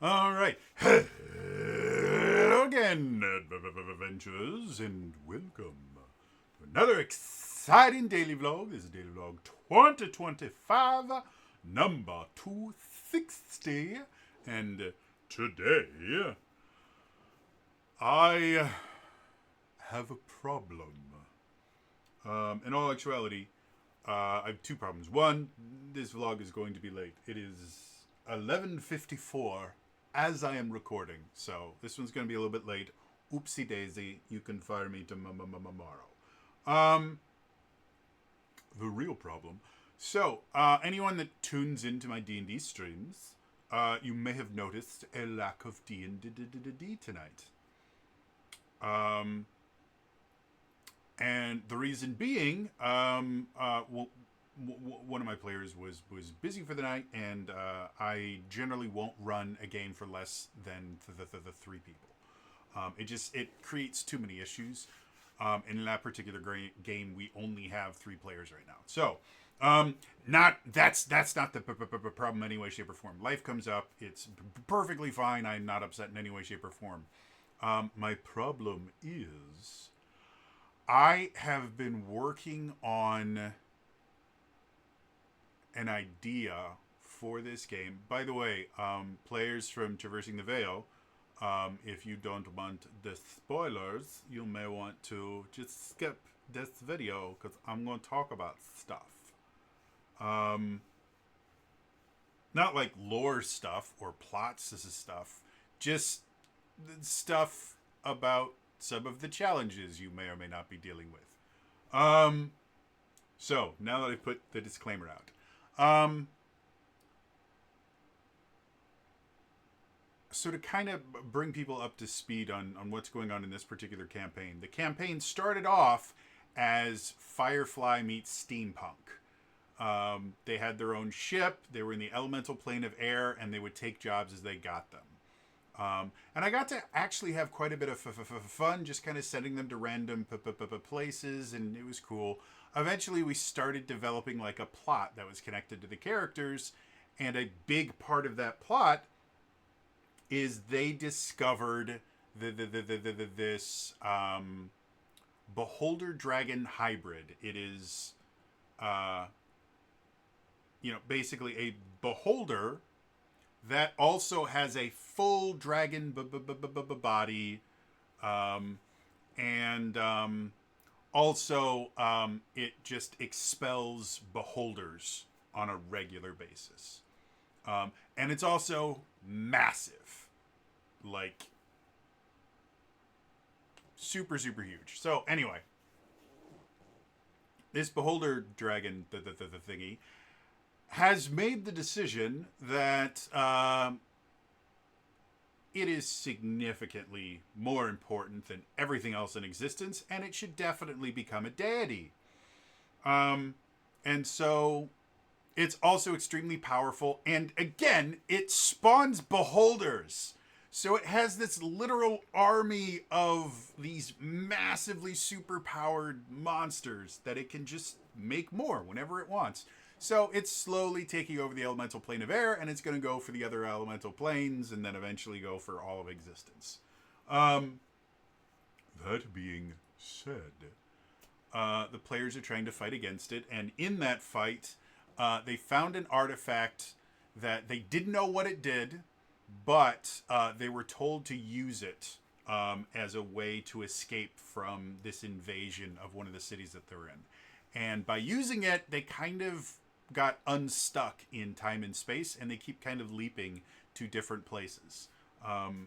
All right. Hello again, adventurers, and welcome to another exciting daily vlog. This is Daily Vlog 2025, number 260. And today, I have a problem. In all actuality, I have two problems. One, this vlog is going to be late. It is 11:54 as I am recording, so this one's going to be a little bit late. Oopsie daisy, you can fire me tomorrow. Um, the real problem. So, anyone that tunes into my D&D streams, you may have noticed a lack of D&D tonight. And the reason being, one of my players was busy for the night, and I generally won't run a game for less than the three people. It creates too many issues. In that particular game, we only have three players right now. So, not that's not the problem in any way, shape, or form. Life comes up; it's perfectly fine. I'm not upset in any way, shape, or form. My problem is I have been working on an idea for this game. By the way, players from Traversing the Veil, if you don't want the spoilers, you may want to just skip this video because I'm going to talk about stuff. Um, Not like lore stuff or plots. This is stuff, just stuff about some of the challenges you may or may not be dealing with. Um, so now that I put the disclaimer out, so to kind of bring people up to speed on what's going on in this particular campaign, the campaign started off as Firefly meets steampunk. They had their own ship, they were in the elemental plane of air, and they would take jobs as they got them. And I got to actually have quite a bit of fun just kind of sending them to random places, and it was cool. Eventually, we started developing like a plot that was connected to the characters, and a big part of that plot is they discovered this beholder dragon hybrid. It is, uh, basically a beholder that also has a full dragon body, um, and also it just expels beholders on a regular basis, and it's also massive, like super huge. So anyway, this beholder dragon, the thingy, has made the decision that it is significantly more important than everything else in existence, and it should definitely become a deity. Um, and so it's also extremely powerful, and again, it spawns beholders. So it has this literal army of these massively superpowered monsters that it can just make more whenever it wants. So it's slowly taking over the elemental plane of air, and it's going to go for the other elemental planes, and then eventually go for all of existence. Um, that being said, the players are trying to fight against it, and in that fight, they found an artifact that they didn't know what it did, but they were told to use it as a way to escape from this invasion of one of the cities that they're in. And by using it, they kind of got unstuck in time and space, and they keep kind of leaping to different places. Um,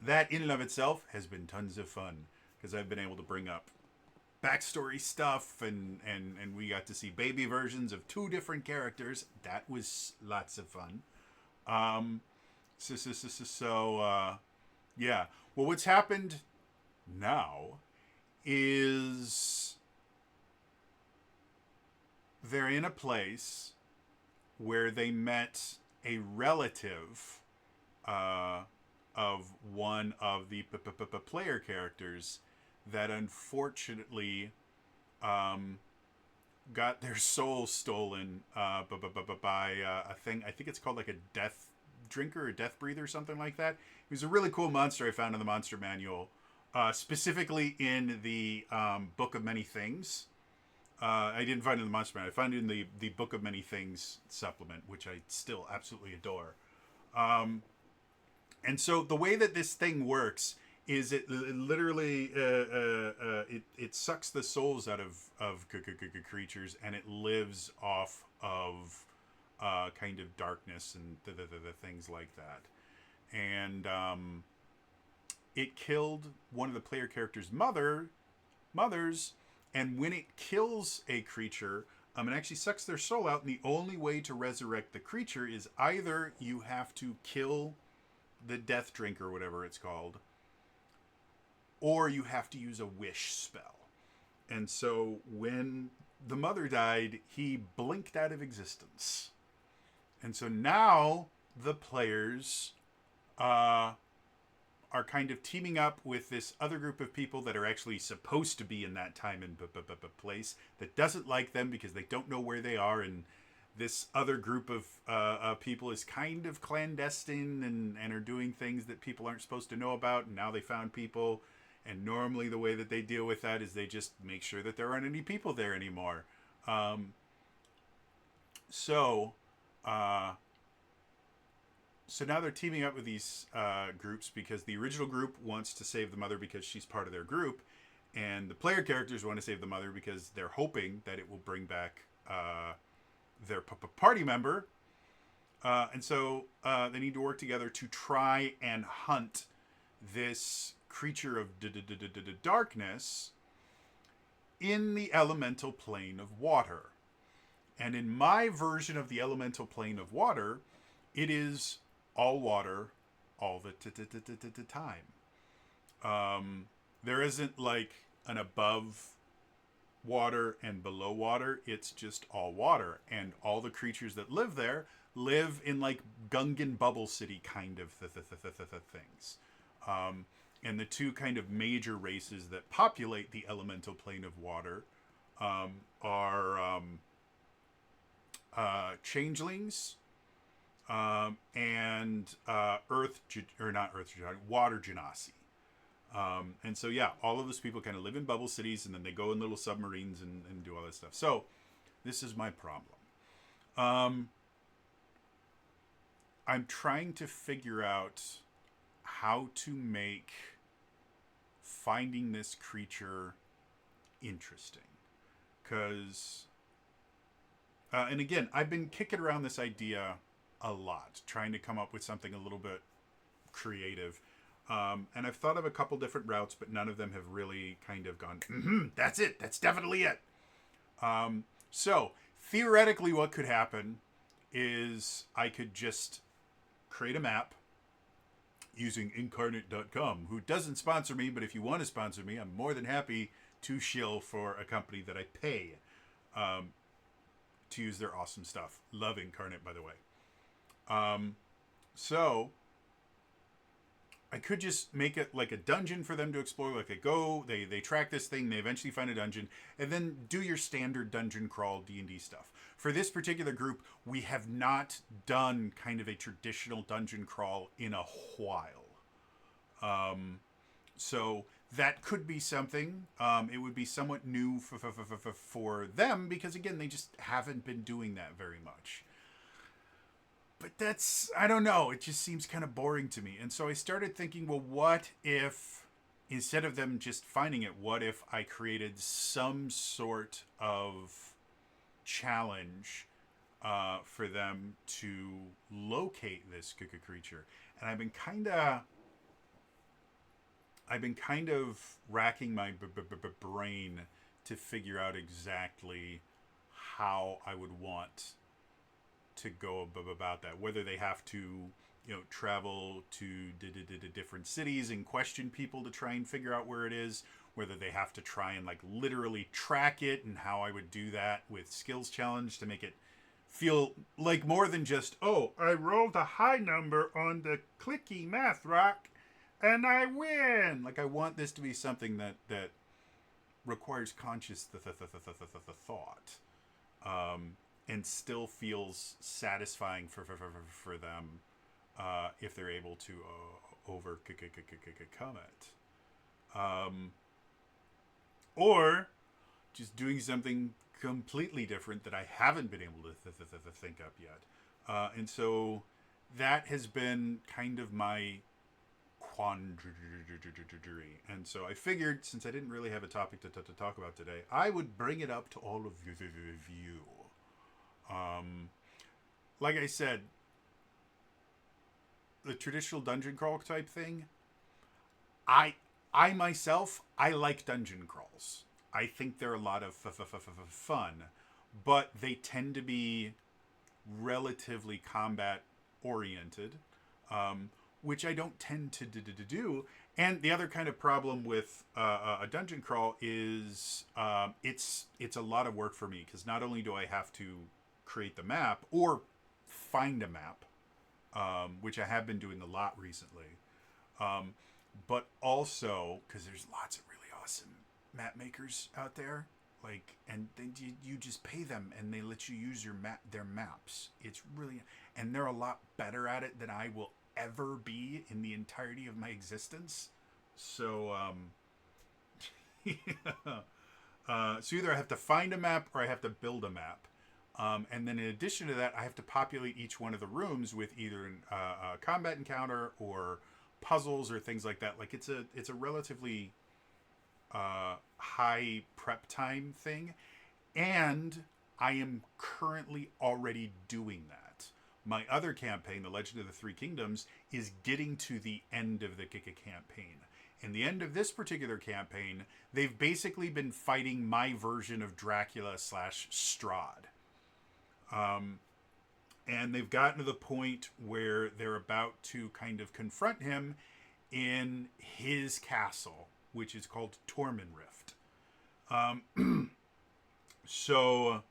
that in and of itself has been tons of fun because I've been able to bring up backstory stuff, and we got to see baby versions of two different characters. That was lots of fun. Um, so yeah. Well, what's happened now is they're in a place where they met a relative uh, of one of the player characters that unfortunately um, got their soul stolen by a thing. I think it's called like a death Drinker or Death Breather or something like that. He was a really cool monster I found in the Monster Manual, specifically in the Book of Many Things. I didn't find it in the Monster Manual. I found it in the Book of Many Things supplement, which I still absolutely adore. And so the way that this thing works is it literally it sucks the souls out of creatures, and it lives off of kind of darkness and the things like that. And it killed one of the player character's mothers, and when it kills a creature, it actually sucks their soul out. And the only way to resurrect the creature is either you have to kill the Death Drink or whatever it's called, or you have to use a wish spell. And so when the mother died, he blinked out of existence. And so now the players are kind of teaming up with this other group of people that are actually supposed to be in that time and place that doesn't like them because they don't know where they are. And this other group of people is kind of clandestine and are doing things that people aren't supposed to know about. And now they found people. And normally the way that they deal with that is they just make sure that there aren't any people there anymore. So now they're teaming up with these groups because the original group wants to save the mother because she's part of their group. And the player characters want to save the mother because they're hoping that it will bring back their party member. And so they need to work together to try and hunt this creature of darkness in the elemental plane of water. And in my version of the elemental plane of water, it is all water all the time. There isn't like an above water and below water. It's just all water. And all the creatures that live there live in like Gungan Bubble City kind of things. And the two kind of major races that populate the elemental plane of water are changelings and water genasi. And so, yeah, all of those people kind of live in bubble cities, and then they go in little submarines and do all that stuff. So this is my problem. I'm trying to figure out how to make finding this creature interesting. Because, and again, I've been kicking around this idea a lot, trying to come up with something a little bit creative. And I've thought of a couple different routes, but none of them have really kind of gone, that's it, that's definitely it. So, theoretically, what could happen is I could just create a map using Inkarnate.com, who doesn't sponsor me, but if you want to sponsor me, I'm more than happy to shill for a company that I pay to use their awesome stuff. Love Inkarnate, by the way. So I could just make it like a dungeon for them to explore. Like they track this thing, they eventually find a dungeon, and then do your standard dungeon crawl D&D stuff. For this particular group, we have not done kind of a traditional dungeon crawl in a while. So that could be something. It would be somewhat new for them because, again, they just haven't been doing that very much. But that's, I don't know, it just seems kind of boring to me. And so I started thinking, well, what if, instead of them just finding it, what if I created some sort of challenge for them to locate this creature? And I've been kind of racking my brain to figure out exactly how I would want to go about that. Whether they have to, travel to different cities and question people to try and figure out where it is. Whether they have to try and like literally track it, and how I would do that with skills challenge to make it feel like more than just, oh, I rolled a high number on the clicky math rock and I win. Like, I want this to be something that requires conscious thought, and still feels satisfying for them, if they're able to overcome it. Or just doing something completely different that I haven't been able to think up yet. And so that has been kind of my quandary. And so I figured, since I didn't really have a topic to talk about today, I would bring it up to all of you. Like I said, the traditional dungeon crawl type thing, I myself, I like dungeon crawls. I think they're a lot of fun, but they tend to be relatively combat oriented, which I don't tend to do. And the other kind of problem with a dungeon crawl is it's a lot of work for me, because not only do I have to create the map or find a map, which I have been doing a lot recently, but also because there's lots of really awesome map makers out there, like, and then you just pay them and they let you use their maps. It's really, and they're a lot better at it than I will ever be in the entirety of my existence. So so either I have to find a map or I have to build a map. And then in addition to that, I have to populate each one of the rooms with either a combat encounter or puzzles or things like that. Like, it's a relatively high prep time thing, and I am currently already doing that. My other campaign, The Legend of the Three Kingdoms, is getting to the end of the campaign. In the end of this particular campaign, they've basically been fighting my version of Dracula / Strahd. And they've gotten to the point where they're about to kind of confront him in his castle, which is called Tormund Rift. So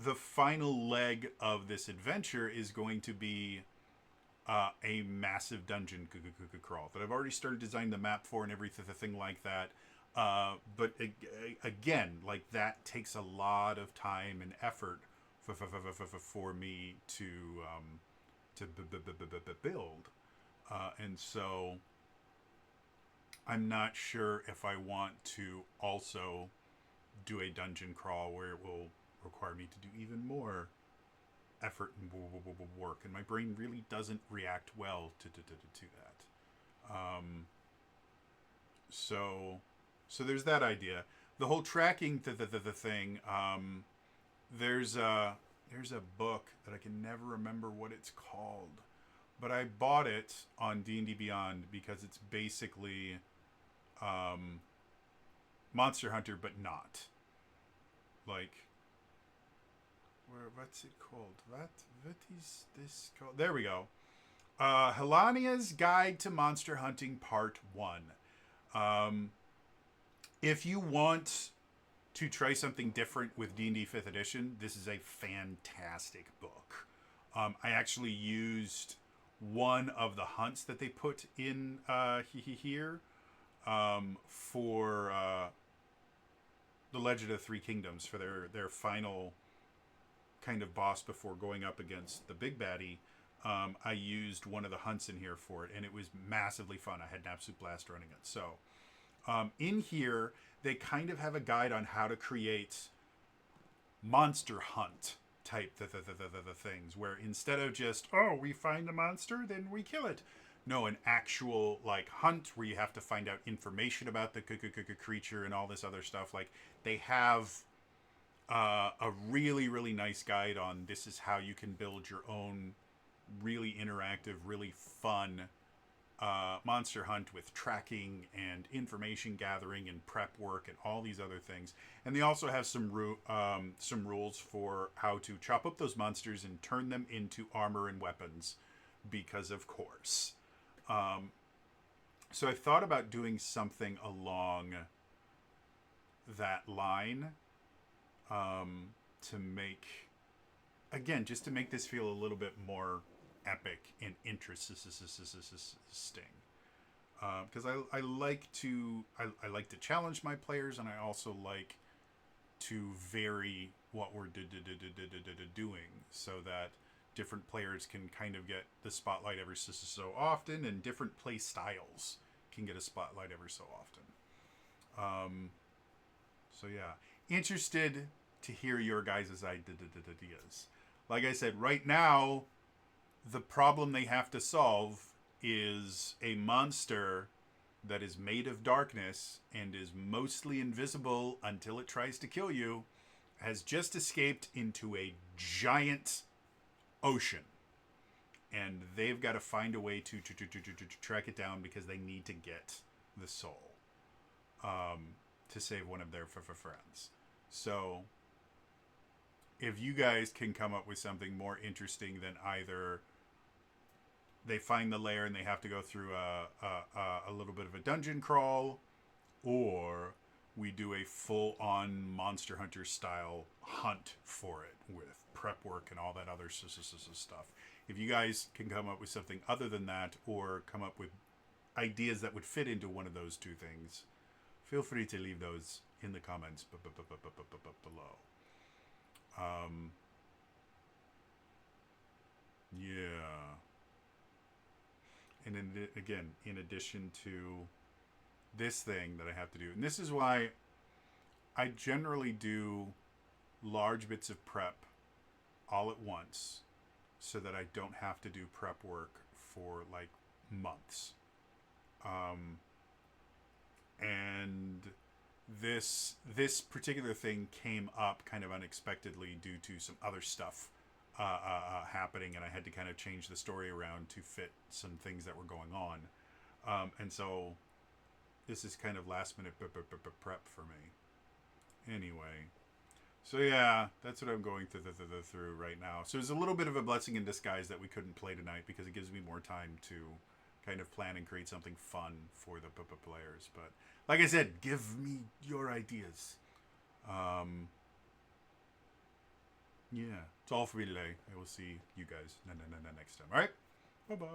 the final leg of this adventure is going to be a massive dungeon crawl that I've already started designing the map for and everything like that. But again, like, that takes a lot of time and effort for me to build. And so I'm not sure if I want to also do a dungeon crawl where it will require me to do even more effort and work, and my brain really doesn't react well to that. So there's that idea. The whole tracking the thing. There's a book that I can never remember what it's called, but I bought it on D&D Beyond because it's basically Monster Hunter, but not. Like, what's it called? What is this called? There we go. Helania's Guide to Monster Hunting Part 1. If you want to try something different with D&D 5th edition, this is a fantastic book. I actually used one of the hunts that they put in here for The Legend of the Three Kingdoms, for their final kind of boss before going up against the big baddie. I used one of the hunts in here for it, and it was massively fun. I had an absolute blast running it. So in here, they kind of have a guide on how to create monster hunt type the things, where instead of just, oh, we find a monster, then we kill it. No, an actual, like, hunt where you have to find out information about the creature and all this other stuff. Like, they have a really, really nice guide on this is how you can build your own really interactive, really fun monster hunt with tracking and information gathering and prep work and all these other things. And they also have some rules for how to chop up those monsters and turn them into armor and weapons, because of course. So I thought about doing something along that line, to make, again, just to make this feel a little bit more epic and interesting. Because I like to challenge my players, and I also like to vary what we're doing, so that different players can kind of get the spotlight every so often, and different play styles can get a spotlight every so often. So yeah, interested to hear your guys' ideas. Like I said, right now, the problem they have to solve is a monster that is made of darkness and is mostly invisible until it tries to kill you, has just escaped into a giant ocean. And they've got to find a way to track it down because they need to get the soul to save one of their friends. So if you guys can come up with something more interesting than either they find the lair and they have to go through a little bit of a dungeon crawl, or we do a full-on Monster Hunter style hunt for it with prep work and all that other stuff. If you guys can come up with something other than that, or come up with ideas that would fit into one of those two things, feel free to leave those in the comments below. Yeah. And then again, in addition to this thing that I have to do, and this is why I generally do large bits of prep all at once, so that I don't have to do prep work for like months. And this particular thing came up kind of unexpectedly due to some other stuff happening, and I had to kind of change the story around to fit some things that were going on. And so this is kind of last minute prep for me. Anyway, so yeah, that's what I'm going through right now. So it's a little bit of a blessing in disguise that we couldn't play tonight, because it gives me more time to kind of plan and create something fun for the players. But like I said, give me your ideas. Yeah, it's all for me today. I will see you guys next time. All right, bye bye.